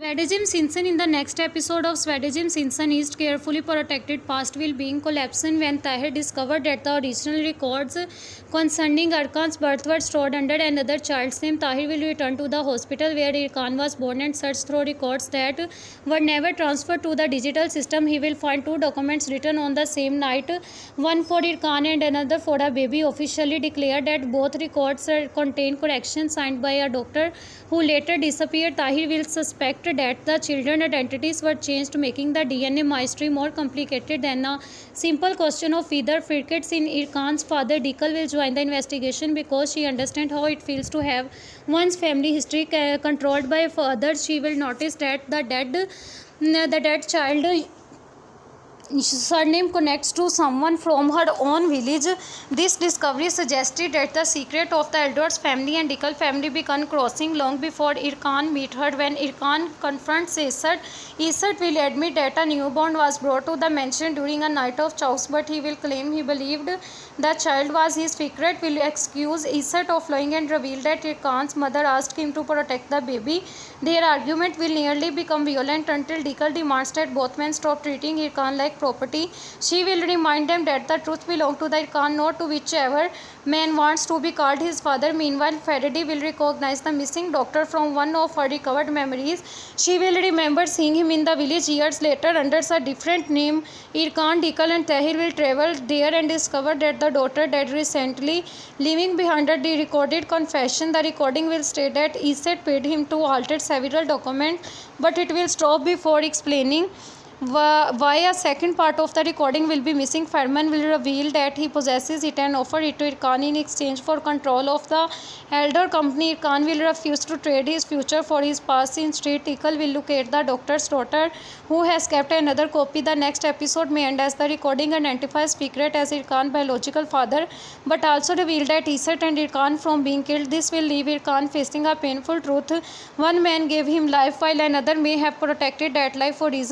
Swadejim Simpson. In the next episode of Swadejim Simpson is carefully protected past will being collapsing when Tahir discovered that the original records concerning Arkan's birth were stored under another child's name. Tahir will return to the hospital where Arkan was born and search through records that were never transferred to the digital system. He will find two documents written on the same night, one for Arkan and another for a baby, officially declared that both records contain corrections signed by a doctor who later disappeared. Tahir will suspect that the children's identities were changed, making the DNA mystery more complicated than a simple question of either fricates in Irkan's father. Dikal will join the investigation because she understands how it feels to have one's family history controlled by others. She will notice that the dead child surname connects to someone from her own village. This discovery suggested that the secret of the Eldors family and Dikal family began crossing long before Irkan met her. When Irkan confronts Isat will admit that a newborn was brought to the mansion during a night of chows, but he will claim he believed the child was his secret. Will accuse Isat of lying and reveal that Irkan's mother asked him to protect the baby. Their argument will nearly become violent until Dikal demands that both men stop treating Irkan like property. She will remind them that the truth belongs to the Irkan, not to whichever man wants to be called his father. Meanwhile, Faraday will recognize the missing doctor from one of her recovered memories. She will remember seeing him in the village years later under a different name. Irkan, Dikal and Tahir will travel there and discover that the daughter died recently, leaving behind a recorded confession. The recording will state that Isat paid him to alter several documents, but it will stop before explaining why a second part of the recording will be missing. Ferman will reveal that he possesses it and offer it to Irkan in exchange for control of the elder company. Irkan will refuse to trade his future for his past. Instead, Tikal will locate the doctor's daughter, who has kept another copy. The next episode may end as the recording identifies Fikret as Irkan's biological father, but also reveal that Isat and Irkan from being killed. This will leave Irkan facing a painful truth. One man gave him life while another may have protected that life for reasons